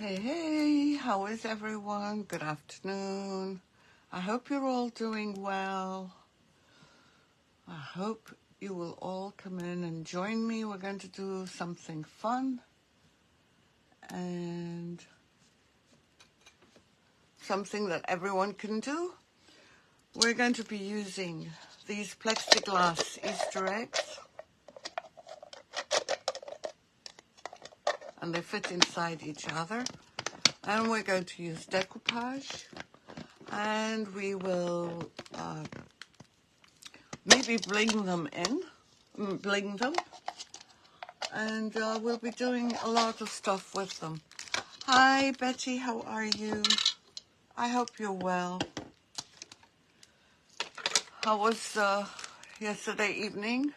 Hey, how is everyone? Good afternoon. I hope you're all doing well. I hope you will all come in and join me. We're going to do something fun and something that everyone can do. We're going to be using these plexiglass Easter eggs, and they fit inside each other. And we're going to use decoupage, and we will maybe bling them, and we'll be doing a lot of stuff with them. Hi Betty, how are you? I hope you're well. How was yesterday evening?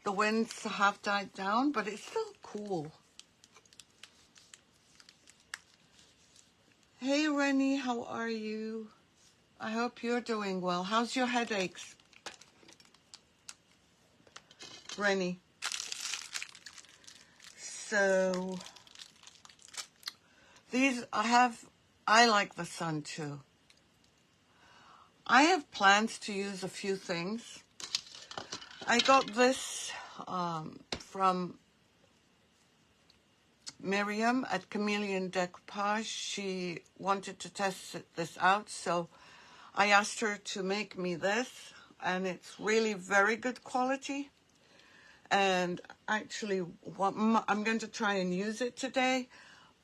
The winds have died down, but it's still cool. Hey Rennie, how are you? I hope you're doing well. How's your headaches, Rennie? So these I like the sun too. I have plans to use a few things. I got this from Miriam at Chameleon Decoupage. She wanted to test this out, so I asked her to make me this, and it's really very good quality. And actually, I'm going to try and use it today.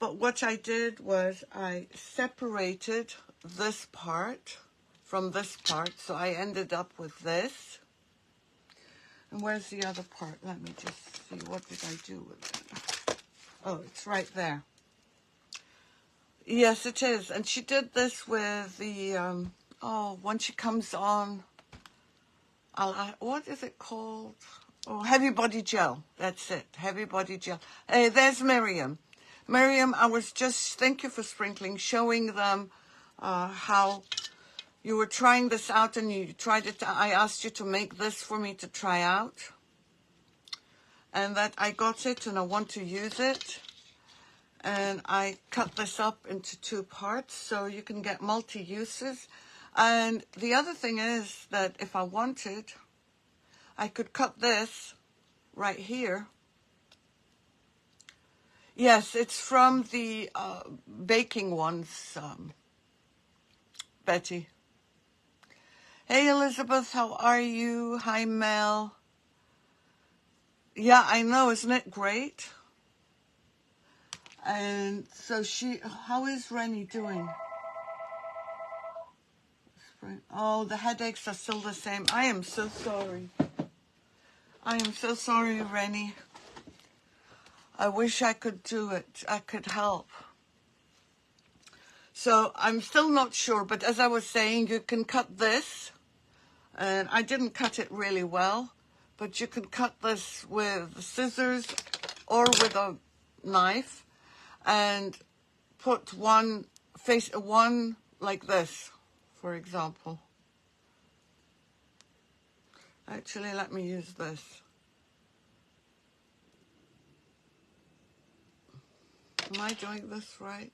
But what I did was I separated this part from this part, so I ended up with this. And where's the other part? Let me just see. What did I do with it? Oh, it's right there. Yes, it is. And she did this with the, when she comes on, what is it called? Oh, heavy body gel. That's it. Heavy body gel. Hey, there's Miriam. Miriam, I was just, thank you for sprinkling, showing them how you were trying this out, and you tried it. I asked you to make this for me to try out, and that I got it and I want to use it. And I cut this up into 2 parts so you can get multi-uses. And the other thing is that if I wanted, I could cut this right here. Yes, it's from the baking ones, Betty. Hey, Elizabeth, how are you? Hi, Mel. Yeah, I know, isn't it great? And so how is Rennie doing? Oh, the headaches are still the same. I am so sorry. I am so sorry, Rennie. I wish I could do it. I could help. So I'm still not sure, but as I was saying, you can cut this. And I didn't cut it really well, but you can cut this with scissors or with a knife and put one like this, for example. Actually, let me use this. Am I doing this right?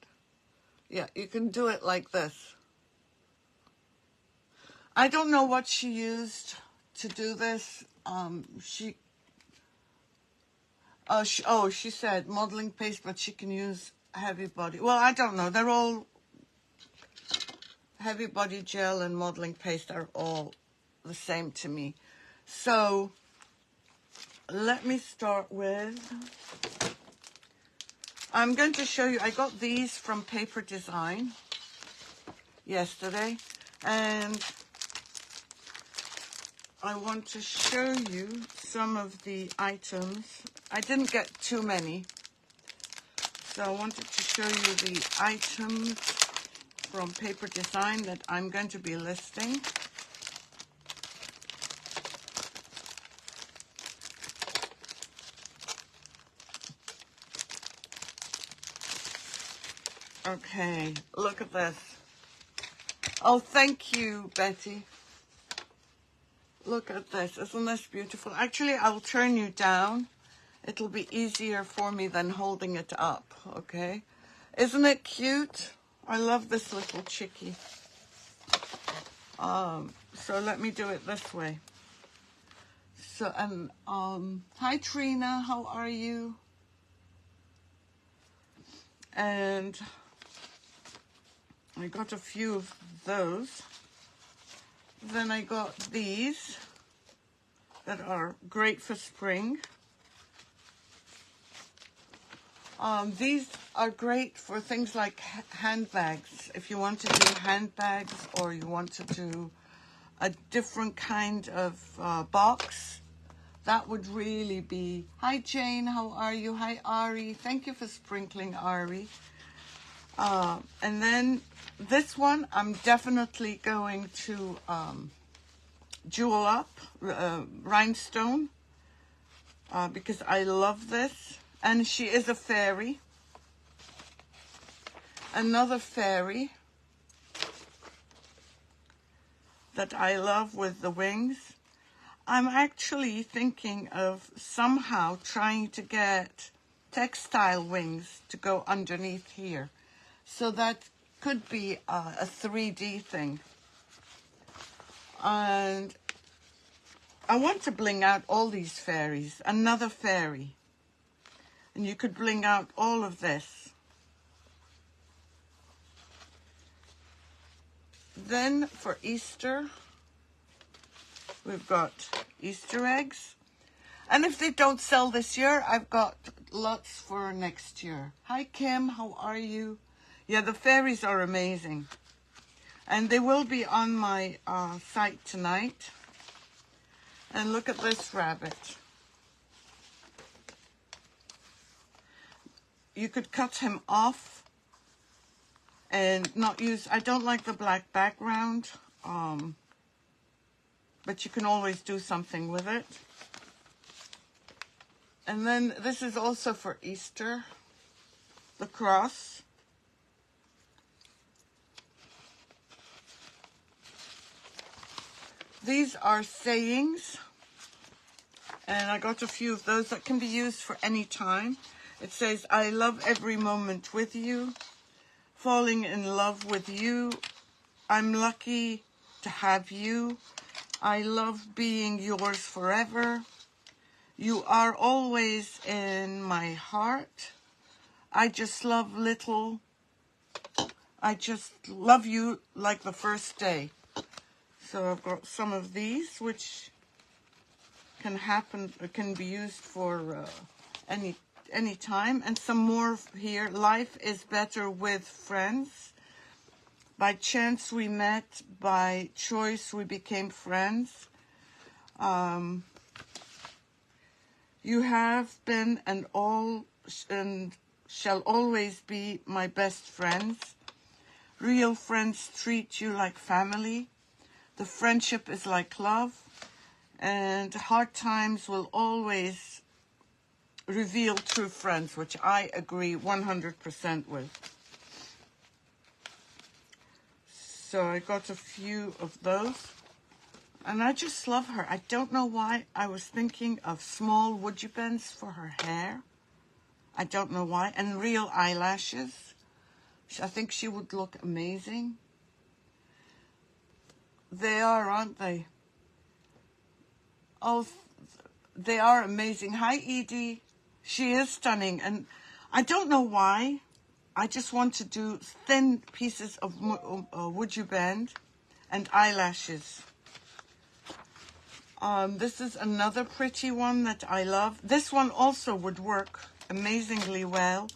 Yeah, you can do it like this. I don't know what she used to do this. She said modeling paste, but she can use heavy body. Well, I don't know. They're all heavy body gel and modeling paste are all the same to me. So let me start with, I'm going to show you, I got these from Paper Design yesterday, and I want to show you some of the items. I didn't get too many, so I wanted to show you the items from Paper Design that I'm going to be listing. Okay, look at this. Oh, thank you, Betty. Look at this. Isn't this beautiful? Actually, I'll turn you down. It'll be easier for me than holding it up, okay? Isn't it cute? I love this little chickie. So let me do it this way. So, and hi Trina, how are you? And I got a few of those. Then I got these that are great for spring. These are great for things like handbags. If you want to do handbags or you want to do a different kind of box, that would really be... Hi Jane, how are you? Hi Ari, thank you for sprinkling, Ari. And then this one, I'm definitely going to jewel up, rhinestone, because I love this. And she is a fairy. Another fairy that I love with the wings. I'm actually thinking of somehow trying to get textile wings to go underneath here. So that could be a 3D thing. And I want to bling out all these fairies. Another fairy. And you could bling out all of this. Then for Easter, we've got Easter eggs. And if they don't sell this year, I've got lots for next year. Hi Kim, how are you? Yeah, the fairies are amazing. And they will be on my site tonight. And look at this rabbit. You could cut him off and not use... I don't like the black background, but you can always do something with it. And then this is also for Easter, the cross. These are sayings, and I got a few of those that can be used for any time. It says, I love every moment with you, falling in love with you, I'm lucky to have you, I love being yours forever, you are always in my heart, I just love you like the first day. So I've got some of these which can be used for any time, and some more here. Life is better with friends. By chance we met, by choice we became friends. You have been and shall always be my best friends. Real friends treat you like family. The friendship is like love, and hard times will always reveal true friends, which I agree 100% with. So I got a few of those, and I just love her. I don't know why I was thinking of small wood bends for her hair. I don't know why. And real eyelashes. I think she would look amazing. They are, aren't they? Oh, they are amazing. Hi, Edie. She is stunning, and I don't know why. I just want to do thin pieces of wood you bend and eyelashes. This is another pretty one that I love. This one also would work amazingly well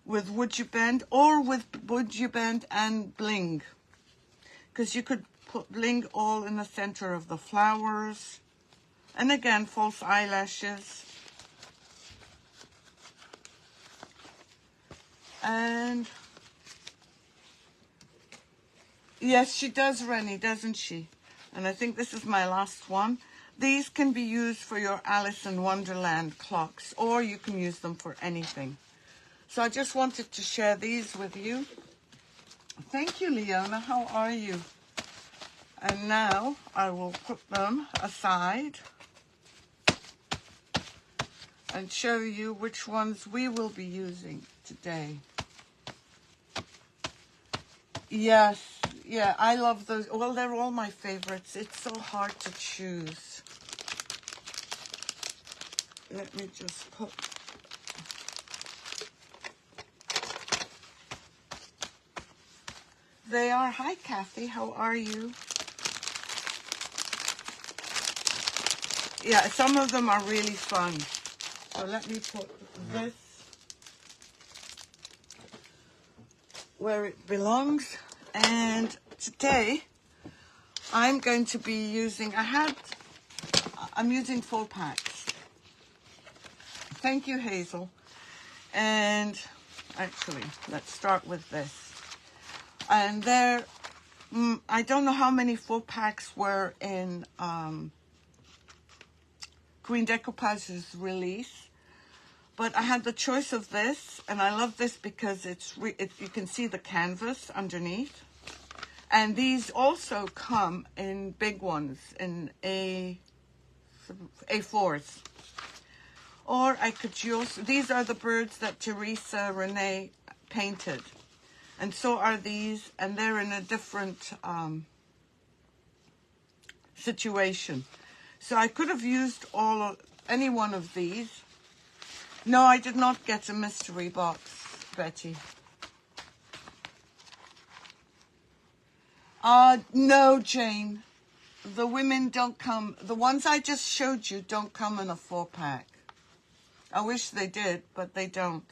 with wood you bend, or with wood you bend and bling, because you could put bling all in the center of the flowers. And again, false eyelashes. And yes, she does, Rennie, doesn't she? And I think this is my last one. These can be used for your Alice in Wonderland clocks, or you can use them for anything. So I just wanted to share these with you. Thank you, Leona. How are you? And now I will put them aside and show you which ones we will be using today. Yes, yeah, I love those. Well, they're all my favorites. It's so hard to choose. Let me just put... They are. Hi, Kathy. How are you? Yeah, some of them are really fun. So let me put this where it belongs. And today I'm going to be using, I'm using 4 packs. Thank you, Hazel. And actually, let's start with this. And there, I don't know how many 4 packs were in Queen Decoupage's release, but I had the choice of this, and I love this because you can see the canvas underneath. And these also come in big ones, in A4s. Or I could use, these are the birds that Teresa Renee painted. And so are these, and they're in a different situation. So I could have used any one of these. No, I did not get a mystery box, Betty. No, Jane. The women don't come. The ones I just showed you don't come in a 4-pack. I wish they did, but they don't.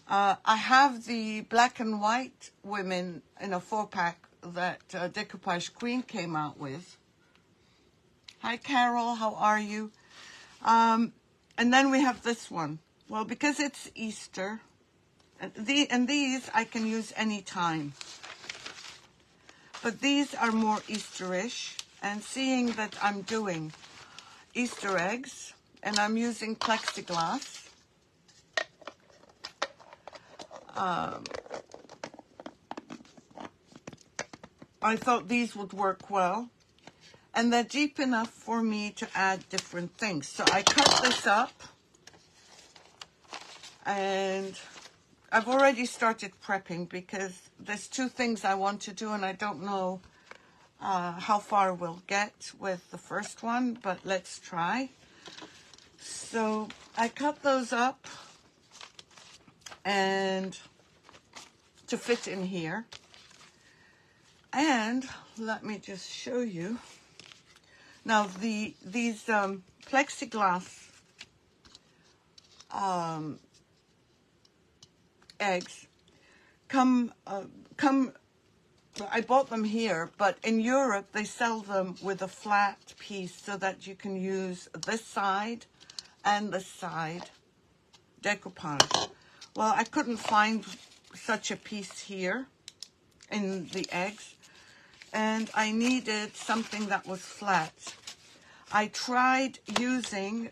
I have the black and white women in a 4-pack that Decoupage Queen came out with. Hi, Carol. How are you? And then we have this one. Well, because it's Easter, and these I can use any time. But these are more Easterish, and seeing that I'm doing Easter eggs, and I'm using plexiglass, I thought these would work well. And they're deep enough for me to add different things. So I cut this up, and I've already started prepping because there's 2 things I want to do, and I don't know how far we'll get with the first one, but let's try. So I cut those up and to fit in here. And let me just show you. Now these plexiglass eggs come. I bought them here, but in Europe they sell them with a flat piece so that you can use this side and this side decoupage. Well, I couldn't find such a piece here in the eggs, and I needed something that was flat. I tried using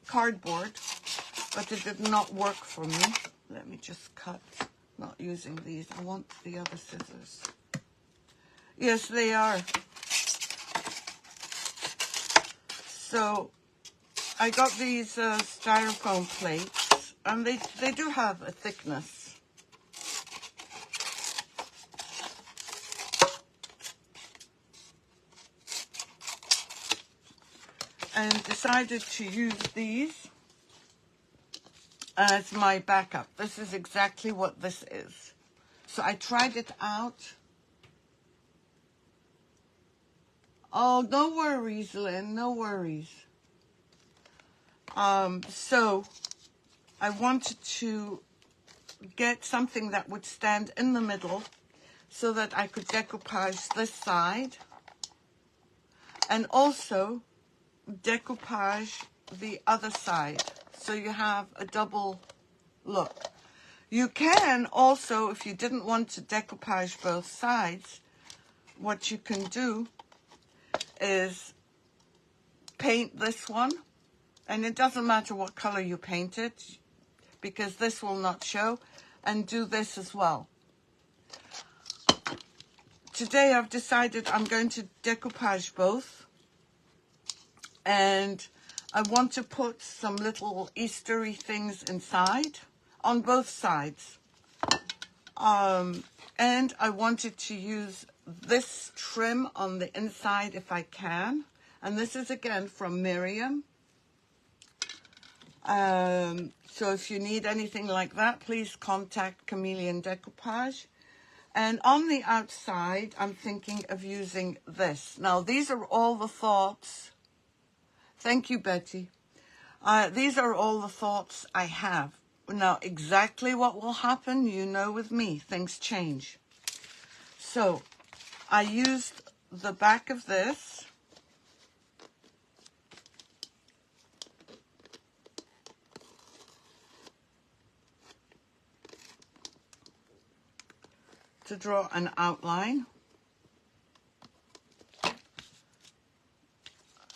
cardboard, but it did not work for me. Let me just cut, not using these. I want the other scissors. Yes, they are. So I got these styrofoam plates, and they do have a thickness. And decided to use these as my backup. This is exactly what this is. So I tried it out. Oh, no worries, Lynn, no worries. So I wanted to get something that would stand in the middle so that I could decoupage this side and also decoupage the other side, so you have a double look. You can also, if you didn't want to decoupage both sides, what you can do is paint this one, and it doesn't matter what color you paint it because this will not show, and do this as well. Today I've decided I'm going to decoupage both, and I want to put some little Eastery things inside on both sides. And I wanted to use this trim on the inside if I can. And this is again from Miriam. So if you need anything like that, please contact Chameleon Decoupage. And on the outside, I'm thinking of using this. Now, these are all the thoughts. Thank you, Betty. These are all the thoughts I have. Now, exactly what will happen, you know with me, things change. So, I used the back of this. To draw an outline.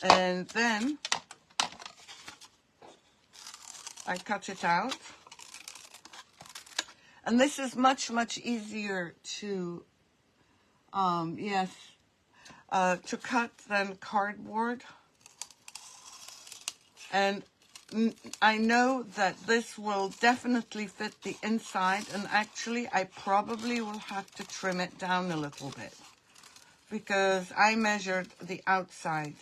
And then I cut it out. And this is much, much easier to, to cut than cardboard. And I know that this will definitely fit the inside, and actually I probably will have to trim it down a little bit because I measured the outside.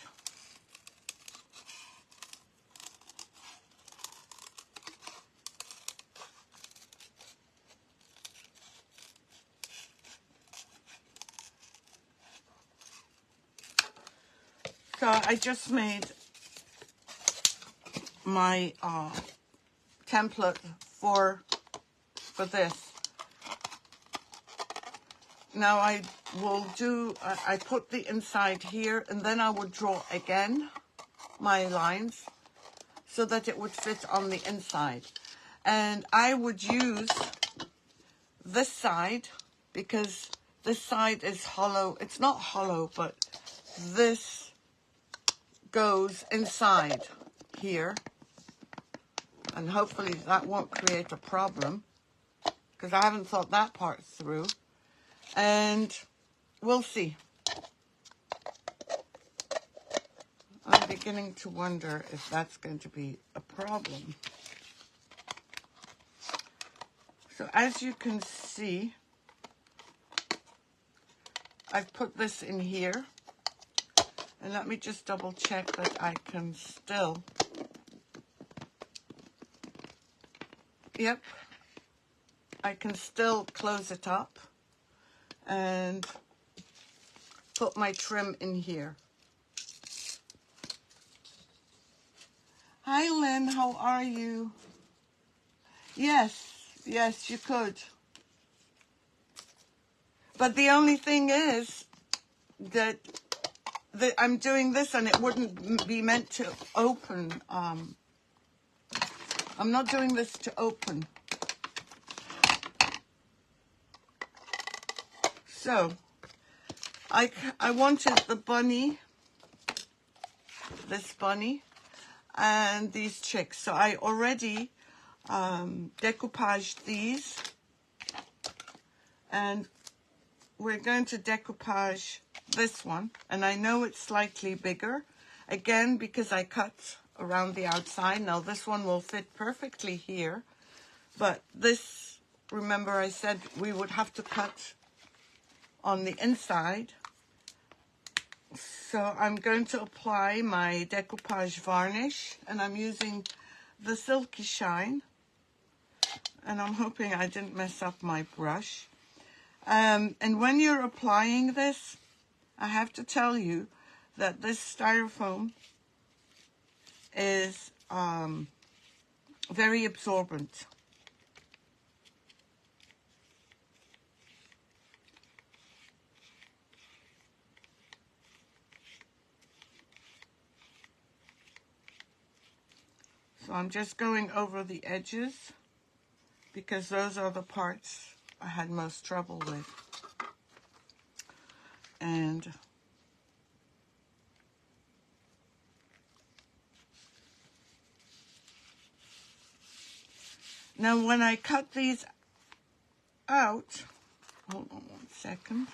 So I just made my template for this. Now I will do, I put the inside here, and then I would draw again my lines so that it would fit on the inside. And I would use this side because this side is hollow. It's not hollow, but this goes inside here. And hopefully that won't create a problem because I haven't thought that part through. And we'll see. I'm beginning to wonder if that's going to be a problem. So as you can see, I've put this in here. And let me just double check that I can still. Yep. I can still close it up and put my trim in here. Hi, Lynn, how are you? Yes, yes, you could. But the only thing is that I'm doing this and it wouldn't be meant to open. I'm not doing this to open. So, I wanted the bunny, this bunny, and these chicks. So I already decoupaged these. And we're going to decoupage this one. And I know it's slightly bigger. Again, because I cut around the outside. Now this one will fit perfectly here. But this, remember I said we would have to cut on the inside. So I'm going to apply my decoupage varnish, and I'm using the Silky Shine, and I'm hoping I didn't mess up my brush. And when you're applying this, I have to tell you that this styrofoam is very absorbent. So I'm just going over the edges because those are the parts I had most trouble with. And now when I cut these out, hold on 1 second.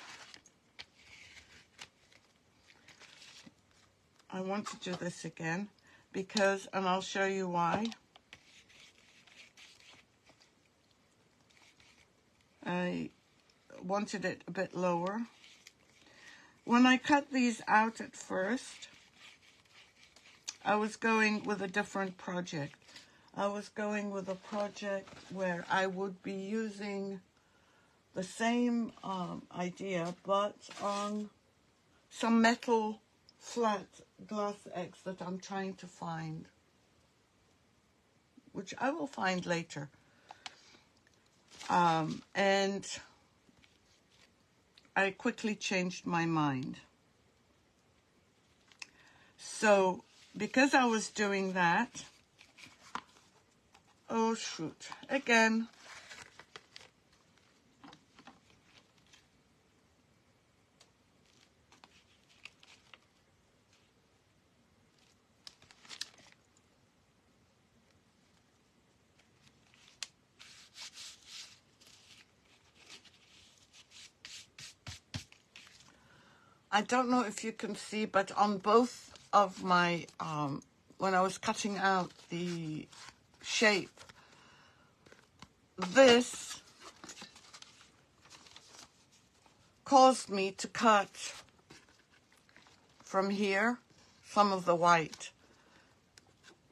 I want to do this again because, and I'll show you why. wanted it a bit lower. When I cut these out at first, I was going with a different project. I was going with a project where I would be using the same idea, but on some metal flat glass eggs that I'm trying to find, which I will find later. And I quickly changed my mind. So because I was doing that, oh shoot, again, I don't know if you can see, but on both of my, when I was cutting out the shape, this caused me to cut from here some of the white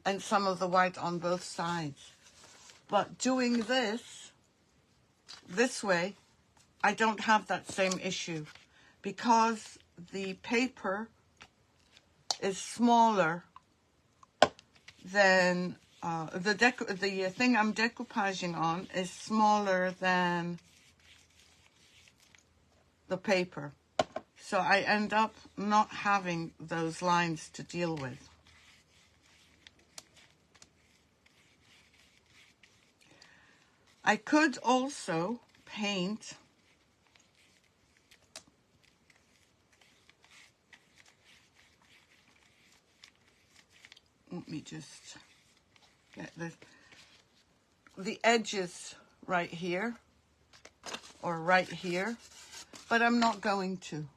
and some of the white on both sides. But doing this way, I don't have that same issue because the paper is smaller than the thing I'm decoupaging on is smaller than the paper. So I end up not having those lines to deal with. I could also paint let me just get the edges right here or right here, but I'm not going to.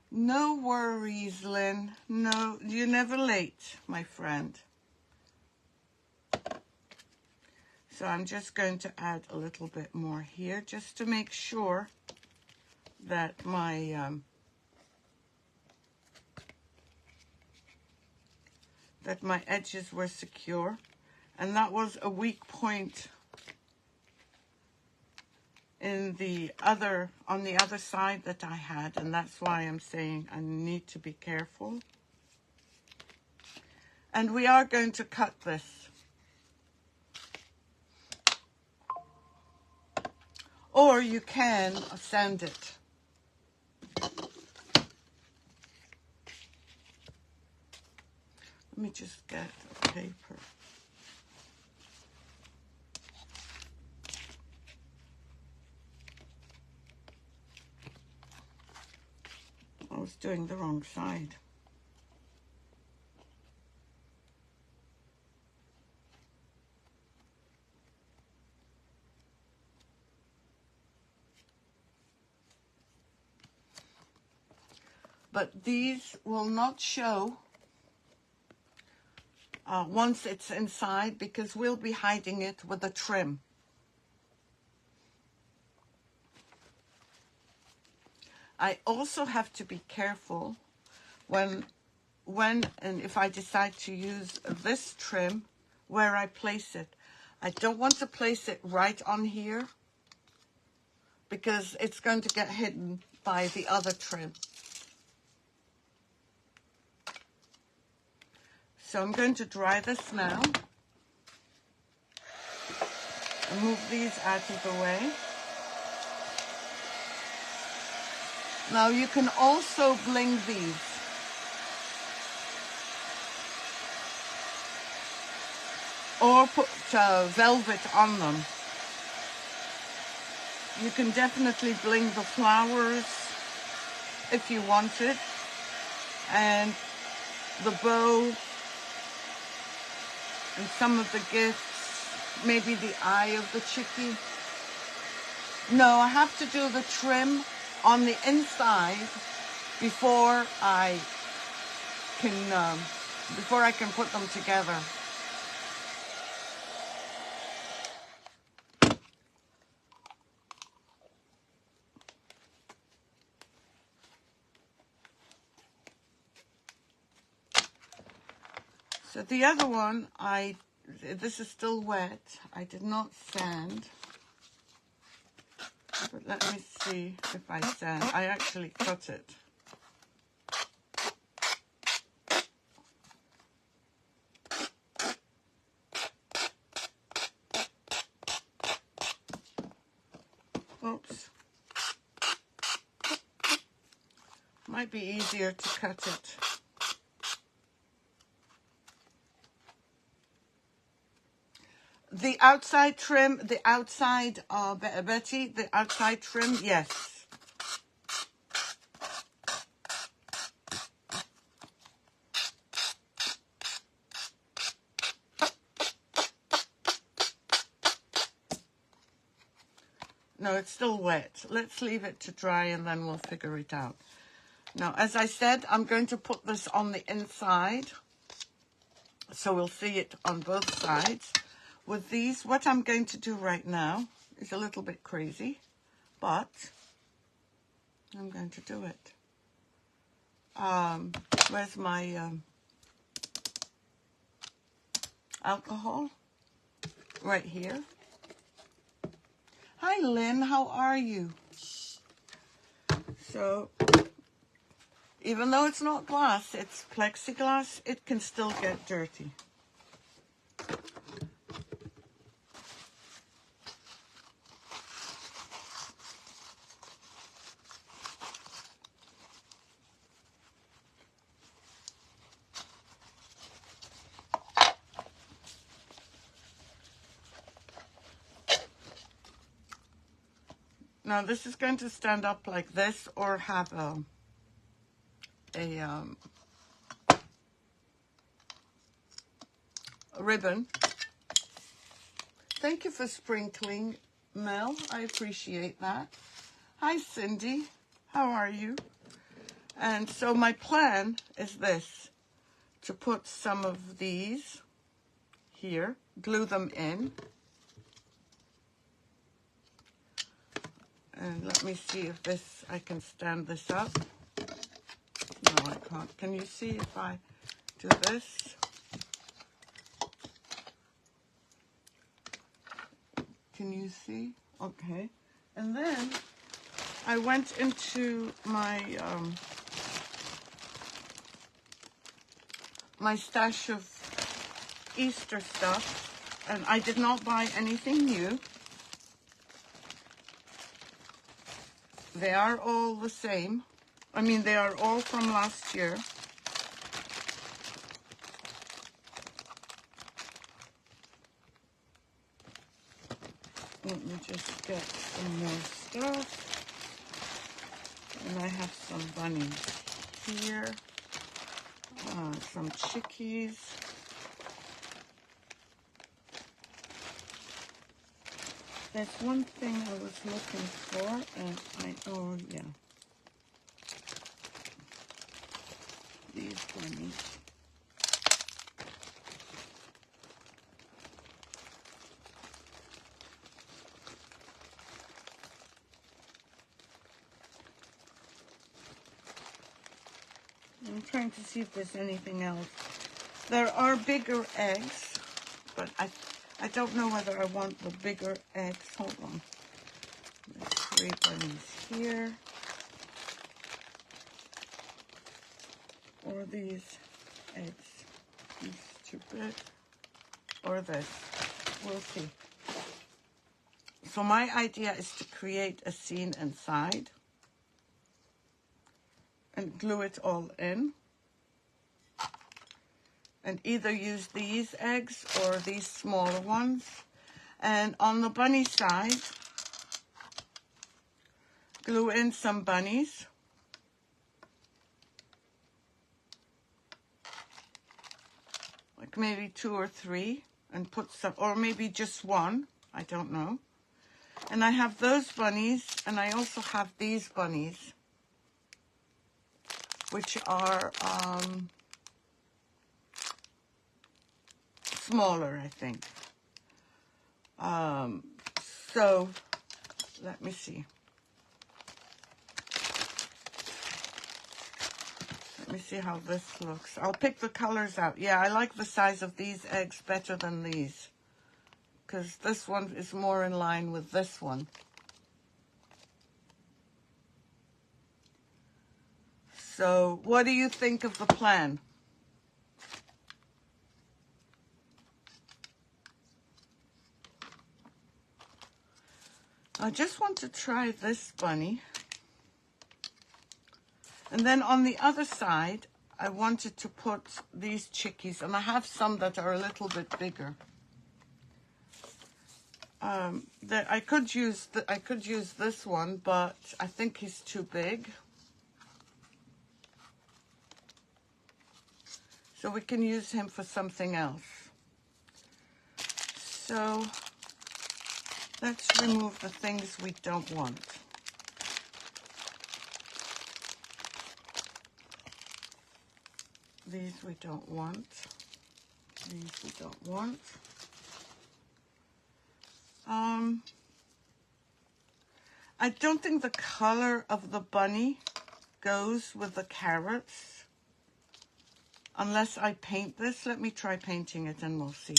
No worries, Lynn. No, you're never late, my friend. So I'm just going to add a little bit more here just to make sure that my edges were secure. And that was a weak point in on the other side that I had, and that's why I'm saying I need to be careful. And we are going to cut this. Or you can sand it. Let me just get a paper. I was doing the wrong side. But these will not show once it's inside because we'll be hiding it with a trim. I also have to be careful when and if I decide to use this trim where I place it. I don't want to place it right on here because it's going to get hidden by the other trim. So I'm going to dry this now and move these out of the way. Now you can also bling these. Or put velvet on them. You can definitely bling the flowers if you want it. And the bow. And some of the gifts. Maybe the eye of the chickie. No, I have to do the trim on the inside before I can put them together. So the other one, this is still wet. I did not sand. But let me see if I sand. I actually cut it. Oops. Might be easier to cut it. The outside trim, the outside, Betty, the outside trim, yes. No, it's still wet. Let's leave it to dry and then we'll figure it out. Now, as I said, I'm going to put this on the inside. So we'll see it on both sides. With these, what I'm going to do right now is a little bit crazy, but I'm going to do it. Where's my alcohol? Right here. Hi, Lynn. How are you? So, even though it's not glass, it's plexiglass, it can still get dirty. Now this is going to stand up like this or have a ribbon. Thank you for sprinkling, Mel. I appreciate that. Hi, Cindy. How are you? And so my plan is this, to put some of these here, glue them in. And let me see if this, I can stand this up. No, I can't. Can you see if I do this? Can you see? Okay. And then I went into my my stash of Easter stuff, and I did not buy anything new. They are all the same. I mean, they are all from last year. Let me just get some more stuff. And I have some bunnies here. Some chickies. There's one thing I was looking for, and oh yeah. These bunnies. I'm trying to see if there's anything else. There are bigger eggs, but I don't know whether I want the bigger eggs. Hold on. There's 3 bunnies here. Or these eggs. These too big. Or this. We'll see. So my idea is to create a scene inside and glue it all in. And either use these eggs or these smaller ones. And on the bunny side, glue in some bunnies. Like maybe 2 or 3, and put some, or maybe just 1, I don't know. And I have those bunnies, and I also have these bunnies, which are smaller, I think. So let me see. Let me see how this looks. I'll pick the colors out. Yeah, I like the size of these eggs better than these, because this one is more in line with this one. So, what do you think of the plan? I just want to try this bunny. And then on the other side, I wanted to put these chickies, and I have some that are a little bit bigger. That I could use this one, but I think he's too big. So we can use him for something else. So let's remove the things we don't want. These we don't want. These we don't want. I don't think the color of the bunny goes with the carrots. Unless I paint this. Let me try painting it and we'll see.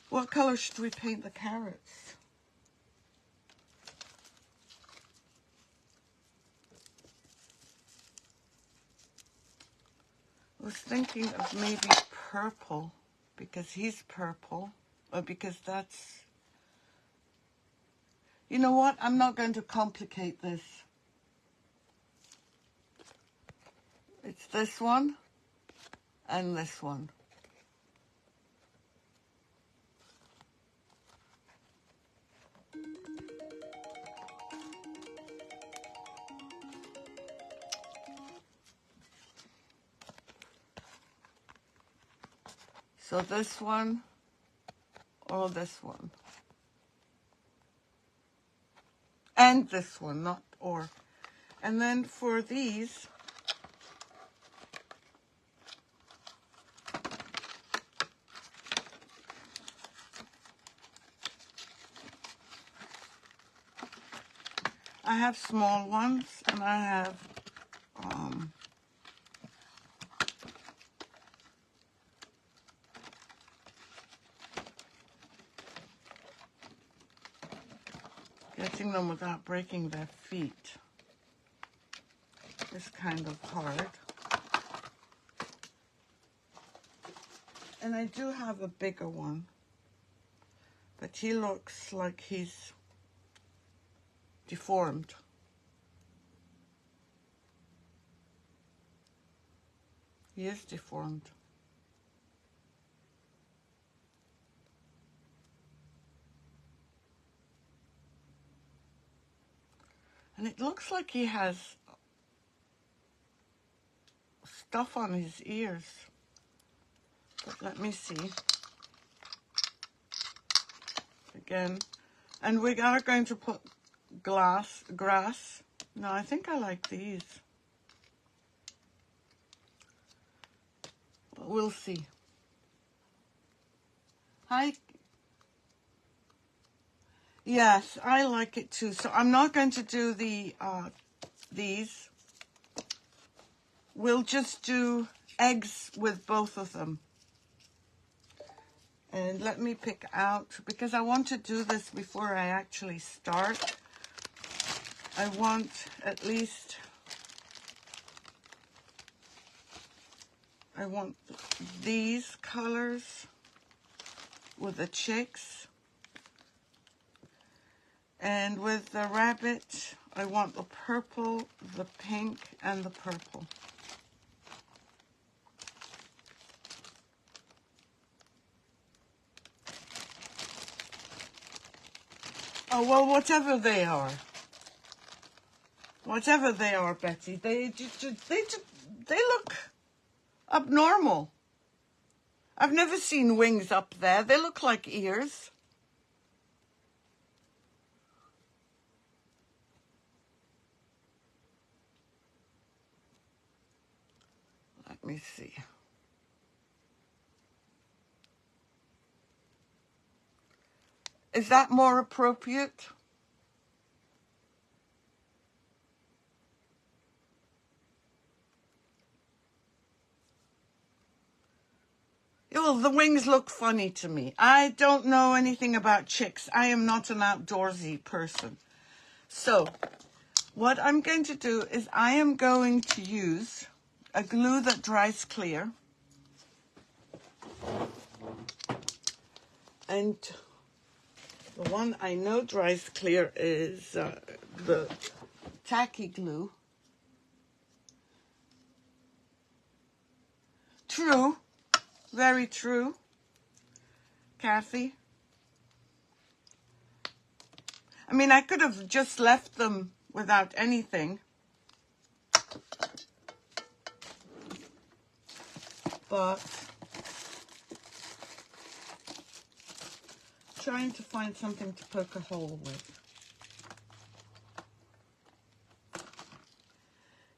What color should we paint the carrots? I was thinking of maybe purple, because he's purple, or because that's... You know what? I'm not going to complicate this. It's this one and this one. So this one or this one. And this one, not or. And then for these, I have small ones, and I have getting them without breaking their feet is kind of hard. And I do have a bigger one, but he looks like he's deformed. He is deformed. And it looks like he has stuff on his ears. But let me see. Again. And we are going to put grass. No, I think I like these. We'll see. Hi. Yes, I like it too. So I'm not going to do the these. We'll just do eggs with both of them. And let me pick out, because I want to do this before I actually start. I want at least, I want these colors with the chicks. And with the rabbit, I want the purple, the pink, and the purple. Oh, well, whatever they are. Whatever they are, Betty, they look abnormal. I've never seen wings up there. They look like ears. Let me see. Is that more appropriate? Oh, the wings look funny to me. I don't know anything about chicks. I am not an outdoorsy person. So what I'm going to do is I am going to use a glue that dries clear. And the one I know dries clear is the tacky glue. True. Very true, Kathy. I mean, I could have just left them without anything. But trying to find something to poke a hole with.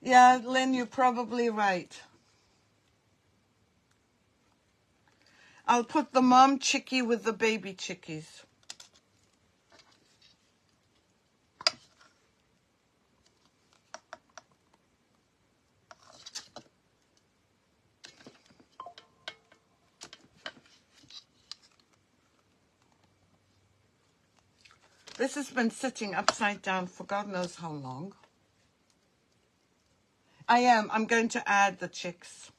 Yeah, Lynn, you're probably right. I'll put the mom chickie with the baby chickies. This has been sitting upside down for God knows how long. I'm going to add the chicks.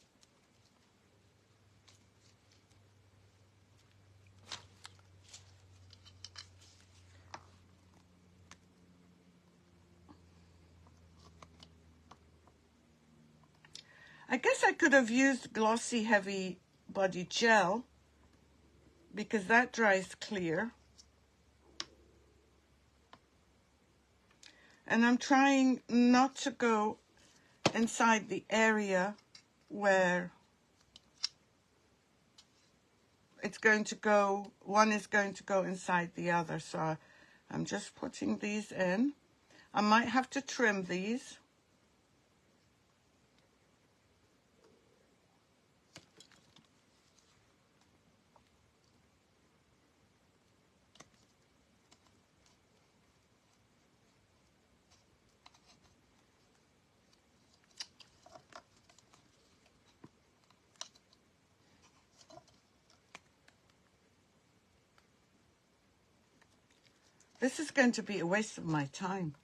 I guess I could have used glossy heavy body gel because that dries clear. And I'm trying not to go inside the area where it's going to go, one is going to go inside the other. So I'm just putting these in. I might have to trim these. This is going to be a waste of my time.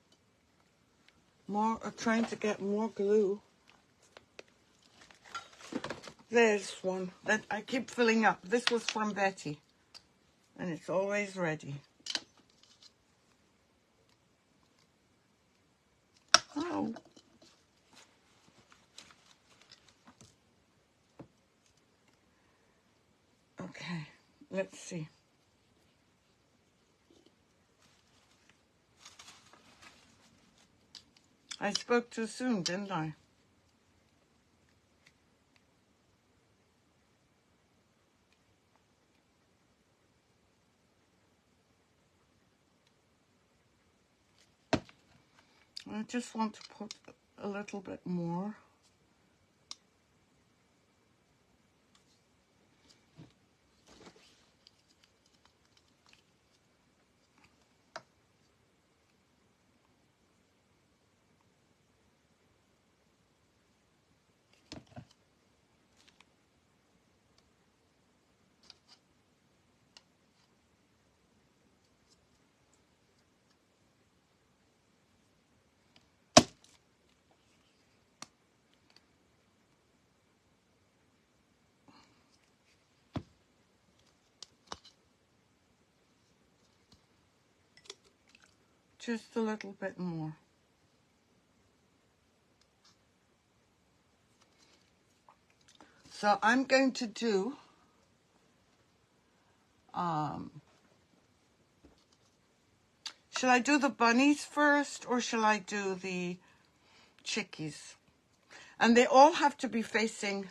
Trying to get more glue. There's one that I keep filling up. This was from Betty, and it's always ready. Oh. Okay, let's see. I spoke too soon, didn't I? I just want to put a little bit more. Just a little bit more. So I'm going to do shall I do the bunnies first or shall I do the chickies? And they all have to be facing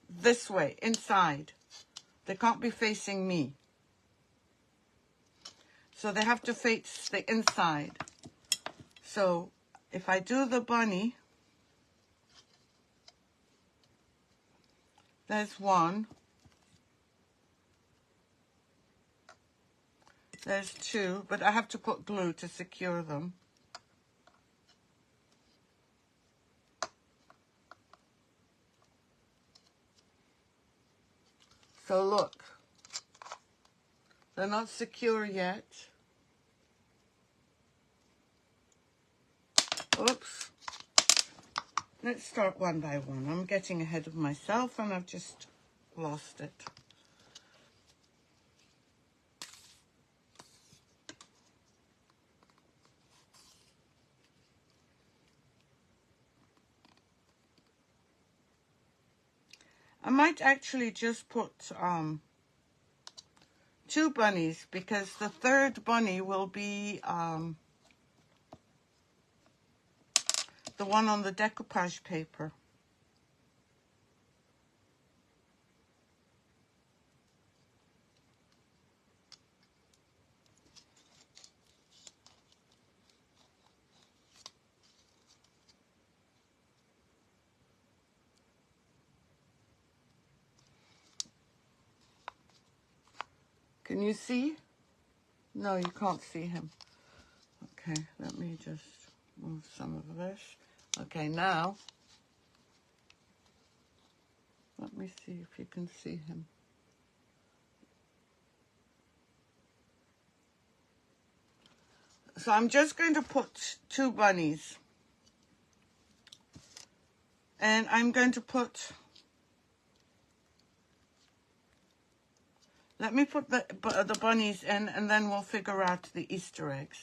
this way, inside. They can't be facing me. So they have to face the inside. So if I do the bunny, there's one. There's two, but I have to put glue to secure them. So So look, they're not secure yet. Oops. Let's start one by one. I'm getting ahead of myself and I've just lost it. I might actually just put 2 bunnies, because the third bunny will be the one on the decoupage paper. Can you see? No, you can't see him. Okay, let me just move some of this. Okay, now, let me see if you can see him. So I'm just going to put 2 bunnies. And I'm going to put, let me put the bunnies in, and then we'll figure out the Easter eggs.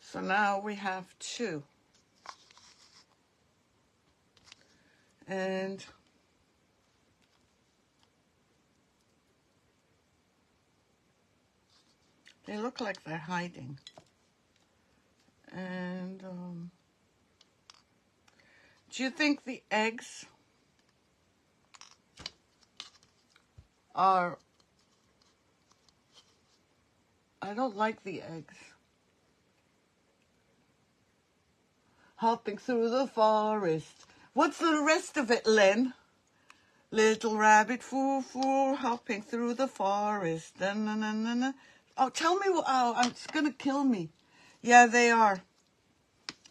So now we have 2. And they look like they're hiding. And do you think the eggs are... I don't like the eggs. Hopping through the forest. What's the rest of it, Lynn? Little rabbit foo-foo, hopping through the forest. Na, na, na, na, na. Oh, tell me what... Oh, it's going to kill me. Yeah, they are.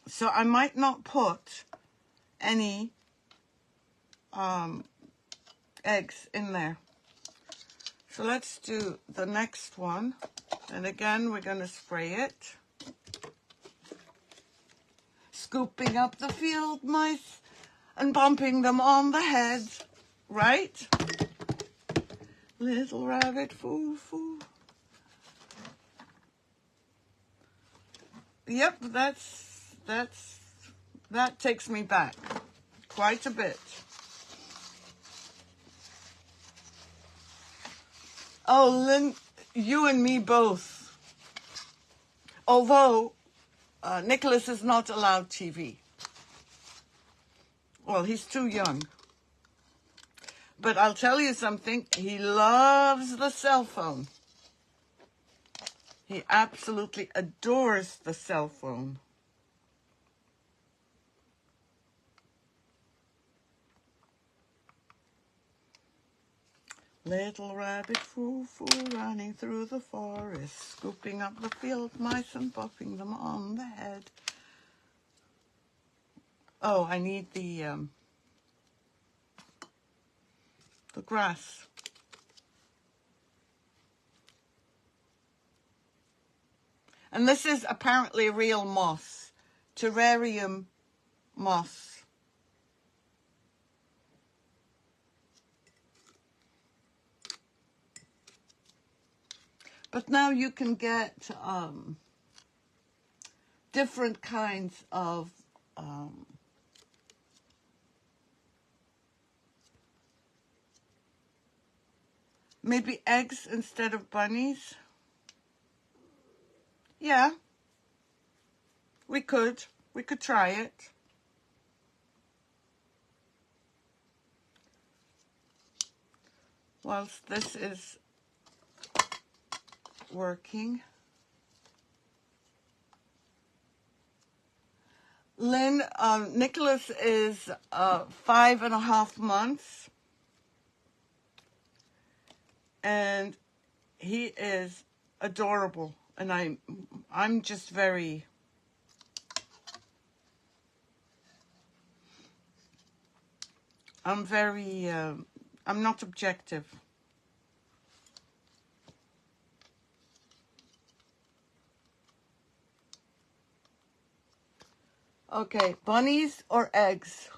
So I might not put any eggs in there. So let's do the next one. And again, we're going to spray it. Scooping up the field mice and bumping them on the head, right? Little rabbit foo-foo. Yep, that takes me back quite a bit. Oh, Lynn, you and me both. Although Nicholas is not allowed TV. Well, he's too young. But I'll tell you something, he loves the cell phone. He absolutely adores the cell phone. Little rabbit foo-foo running through the forest, scooping up the field mice and buffing them on the head. Oh, I need the grass. And this is apparently real moss, terrarium moss. But now you can get different kinds of maybe eggs instead of bunnies. Yeah, we could try it. Whilst this is working. Nicholas is 5.5 months, and he is adorable, and I'm just very I'm not objective. Okay, bunnies or eggs?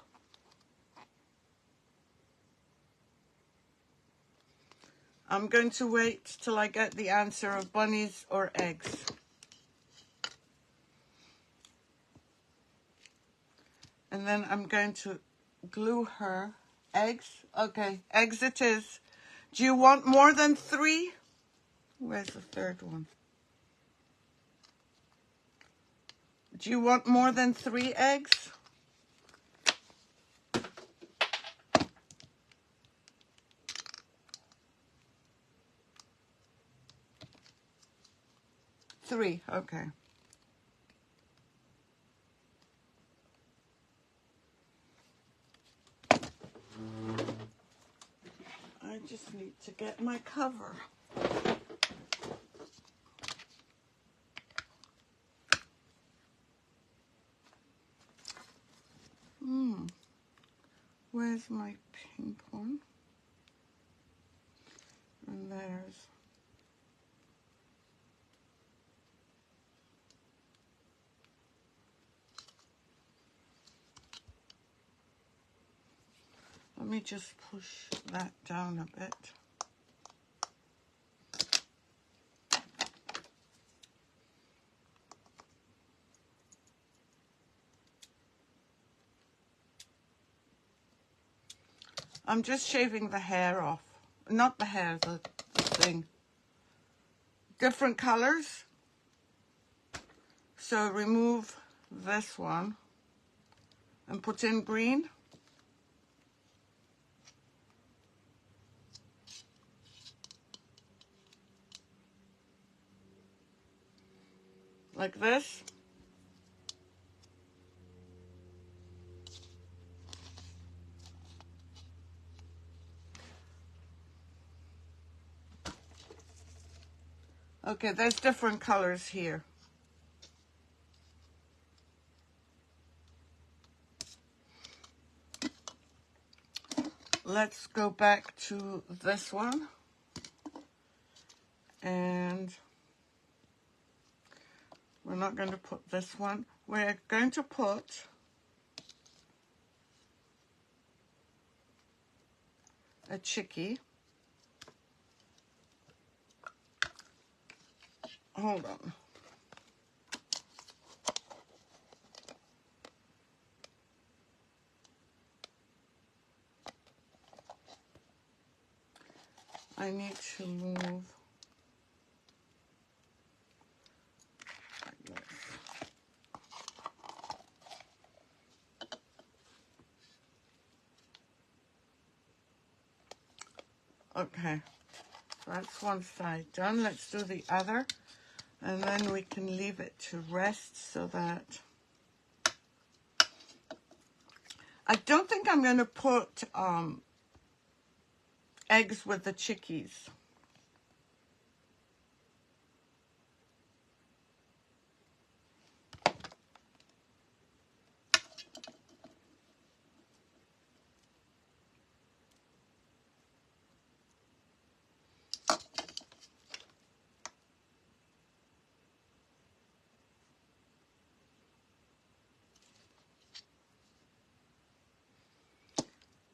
I'm going to wait till I get the answer of bunnies or eggs. And then I'm going to glue her. Eggs? Okay, eggs it is. Do you want more than 3? Where's the third one? Do you want more than 3 eggs? Three, okay. I just need to get my cover. Where's my pink one? And there's... Let me just push that down a bit. I'm just shaving the hair off. Not the hair, the thing. Different colors. So remove this one and put in green. Like this. Okay, there's different colors here. Let's go back to this one. And we're not going to put this one. We're going to put a chickie. Hold on. I need to move like this. Okay, so that's one side done. Let's do the other, and then we can leave it to rest so that... I don't think I'm going to put eggs with the chickies.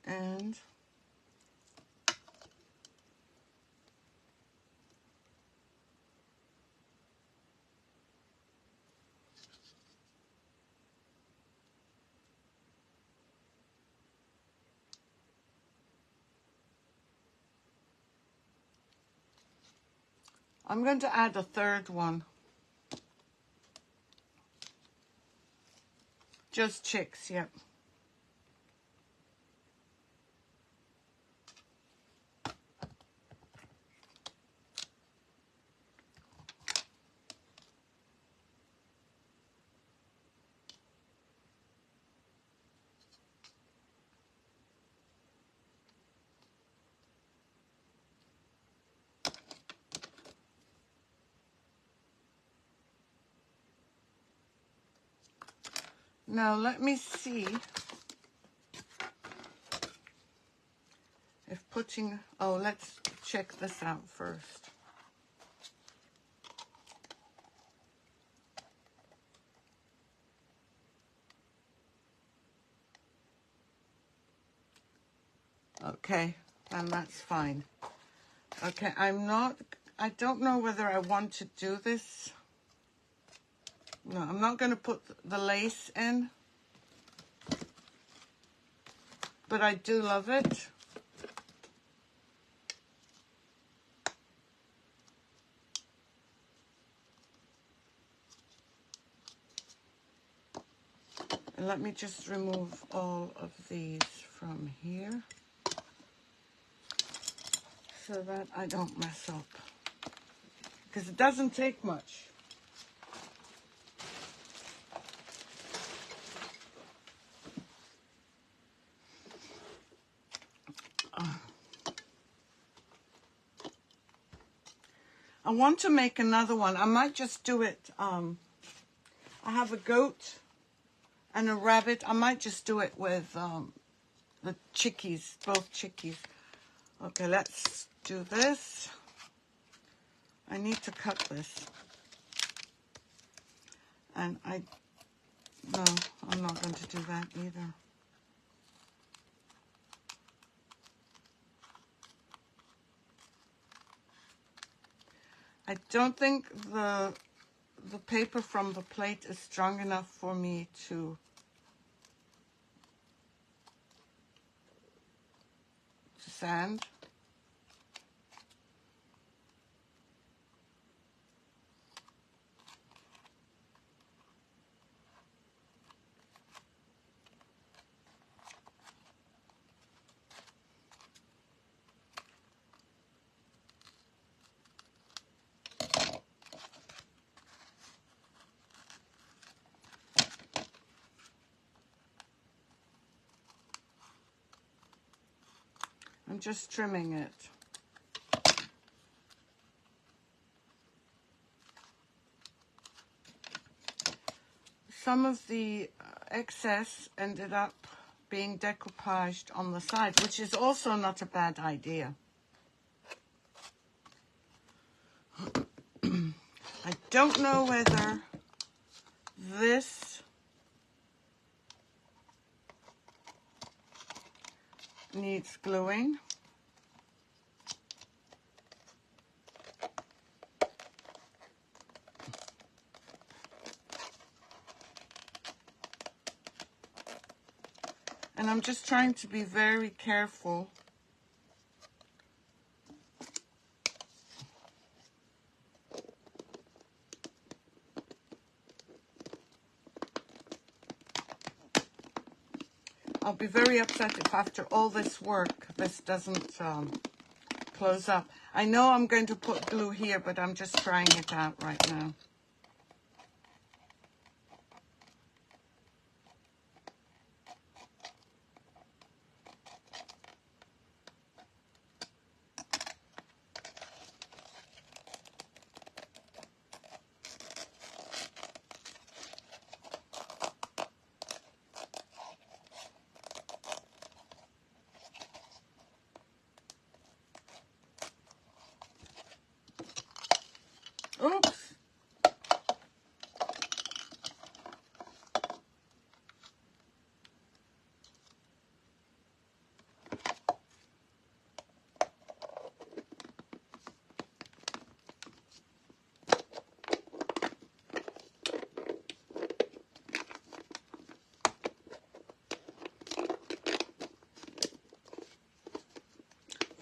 And I'm going to add a third one. Just chicks, yep. Now let me see if putting, oh, let's check this out first. Okay, and that's fine. Okay, I don't know whether I want to do this. No, I'm not going to put the lace in, but I do love it. And let me just remove all of these from here so that I don't mess up, because it doesn't take much. I want to make another one. I might just do it. I have a goat and a rabbit. I might just do it with the chickies, both chickies. Okay, let's do this. I need to cut this. And no, I'm not going to do that either. I don't think the paper from the plate is strong enough for me to sand. I'm just trimming it. Some of the excess ended up being decoupaged on the side, which is also not a bad idea. I don't know whether this needs gluing. And I'm just trying to be very careful. I'll be very upset if after all this work, this doesn't close up. I know I'm going to put glue here, but I'm just trying it out right now. Oops.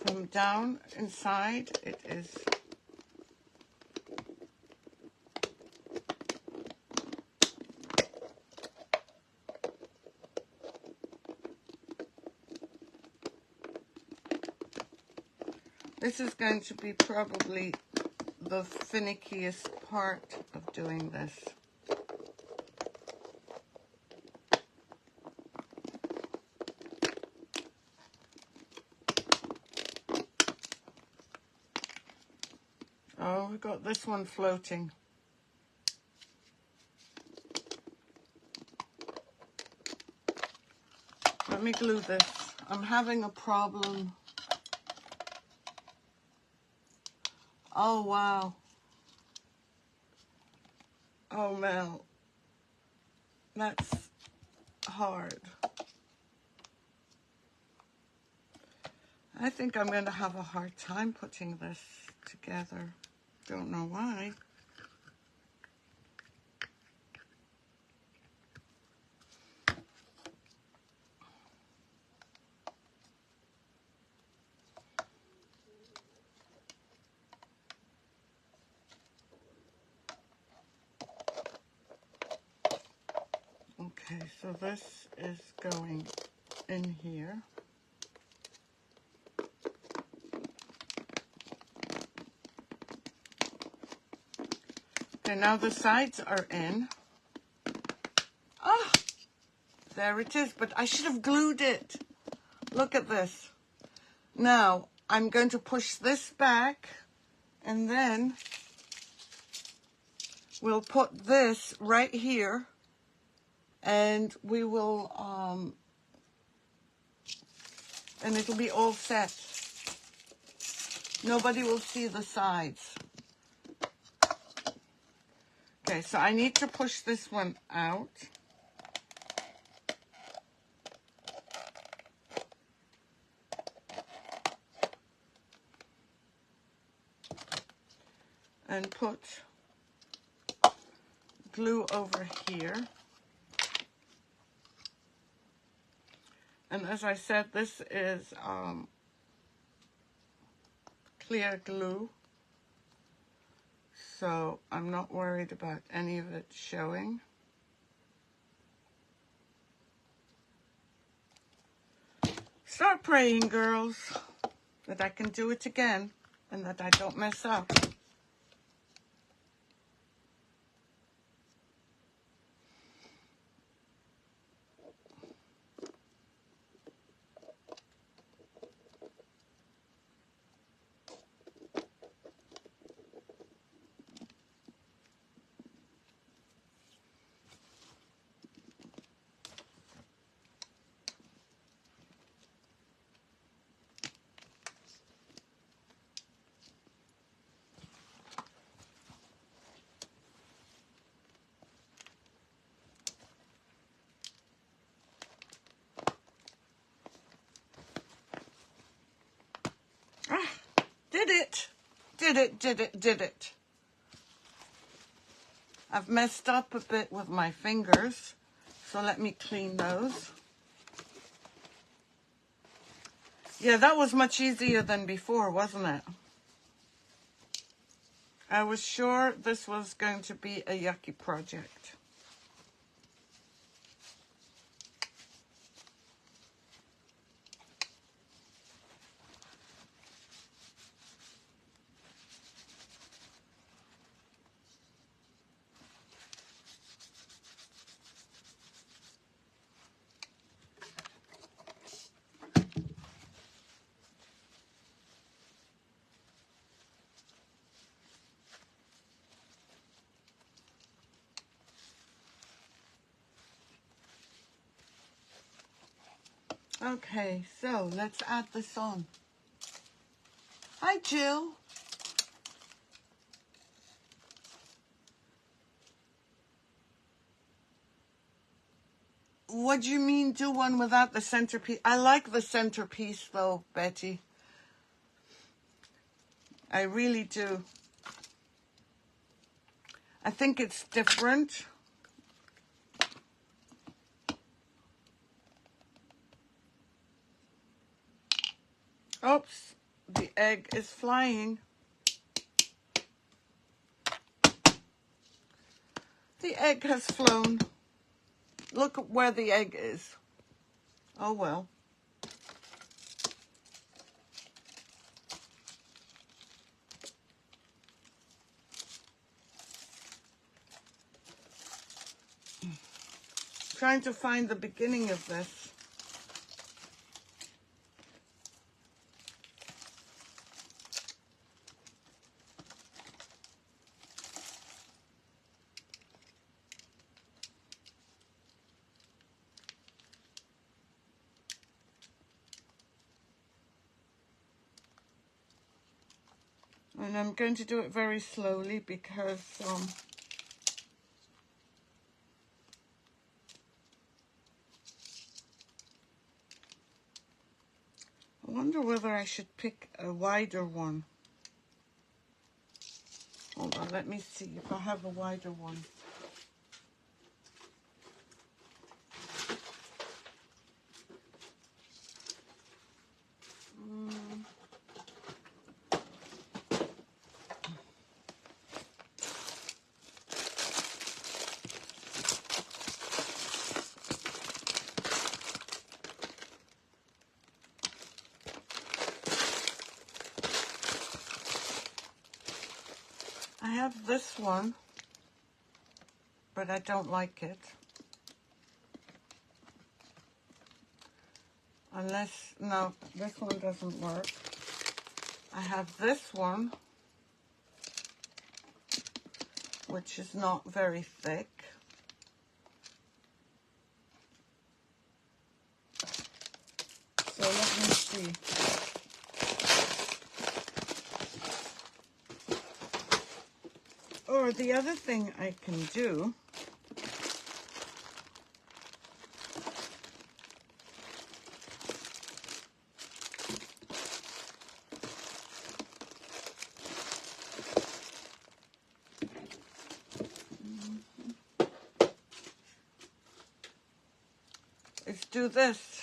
From down inside, it is this is going to be probably the finickiest part of doing this. Oh, we got this one floating. let me glue this. I'm having a problem. Oh, wow. Oh, Mel. That's hard. I think I'm going to have a hard time putting this together. Don't know why. Okay, so this is going in here. Okay, now the sides are in. Ah, there it is, but I should have glued it. Look at this. Now, I'm going to push this back, and then we'll put this right here, and we will, and it'll be all set. Nobody will see the sides. Okay, so I need to push this one out. And put glue over here. And as I said, this is clear glue. So I'm not worried about any of it showing. Start praying, girls, that I can do it again and that I don't mess up. Did it. Did it. I've messed up a bit with my fingers, so let me clean those. Yeah, that was much easier than before, wasn't it? I was sure this was going to be a yucky project. Okay, so let's add this on. Hi, Jill. What do you mean do one without the centerpiece? I like the centerpiece though, Betty. I really do. I think it's different. Oops, the egg is flying. The egg has flown. Look at where the egg is. Oh well. Trying to find the beginning of this. I'm going to do it very slowly because I wonder whether I should pick a wider one. Hold on, let me see if I have a wider one. I have this one, but I don't like it. Unless, no, this one doesn't work. I have this one, which is not very thick. So let me see. Or the other thing I can do is do this.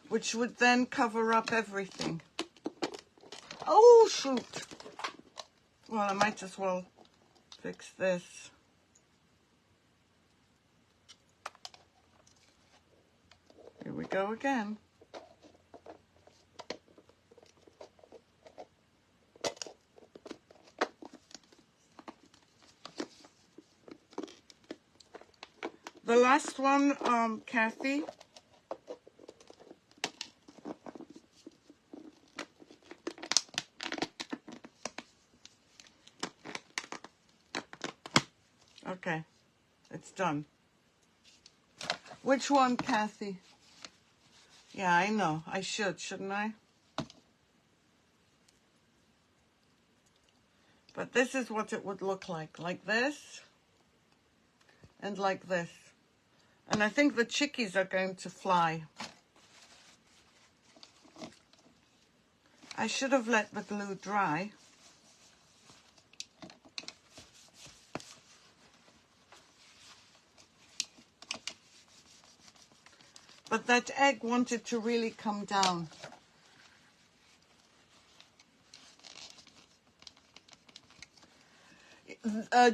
Which would then cover up everything. Oh, shoot. Well, I might as well fix this. Here we go again. The last one, Kathy. Okay, it's done. Which one, Kathy? Yeah, I know. I should, shouldn't I? But this is what it would look like this and like this. And I think the chickies are going to fly. I should have let the glue dry. But that egg wanted to really come down.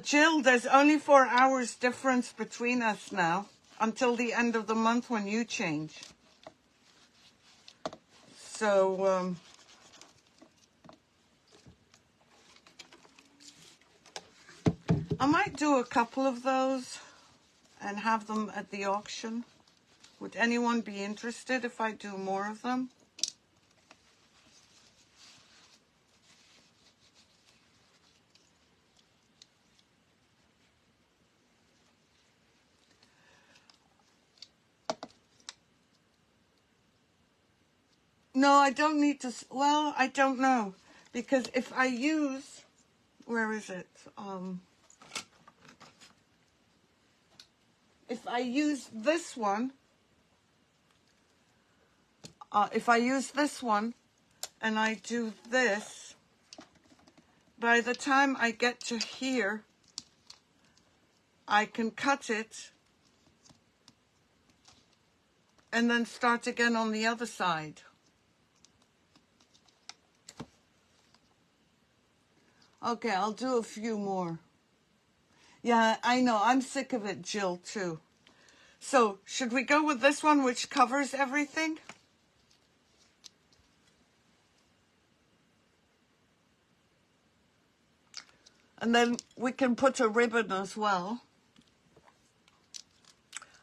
Jill, there's only 4 hours difference between us now until the end of the month when you change. So, I might do a couple of those and have them at the auction. Would anyone be interested if I do more of them? No, I don't need to, well, I don't know. Because if I use, where is it? If I use this one, and I do this, by the time I get to here, I can cut it and then start again on the other side. Okay, I'll do a few more. Yeah, I know. I'm sick of it, Jill, too. So, should we go with this one, which covers everything? And then we can put a ribbon as well.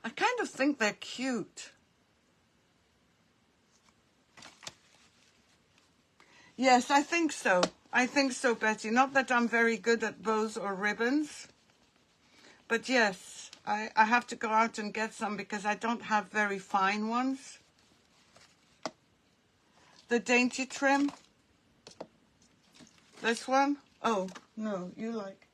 I kind of think they're cute. Yes, I think so. I think so, Betty. Not that I'm very good at bows or ribbons. But yes, I have to go out and get some because I don't have very fine ones. The dainty trim. This one. Oh, no, you like...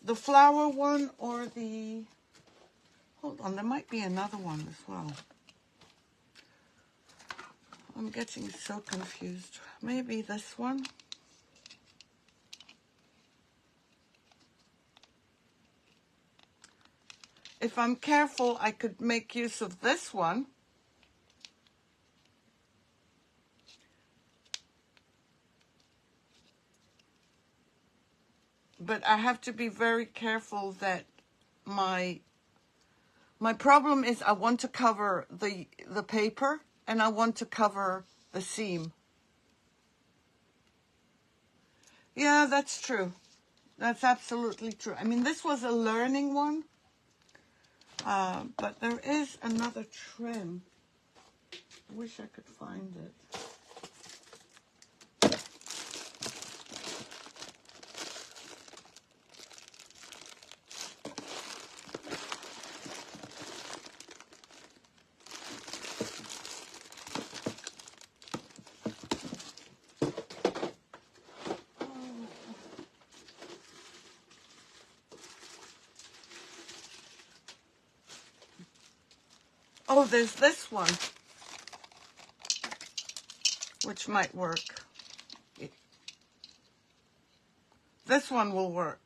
the flower one or the... Hold on, there might be another one as well. I'm getting so confused. Maybe this one. If I'm careful, I could make use of this one. But I have to be very careful that my problem is I want to cover the paper and I want to cover the seam. Yeah, that's true. That's absolutely true. I mean, this was a learning one. But there is another trim. I wish I could find it. Oh, there's this one, which might work. This one will work.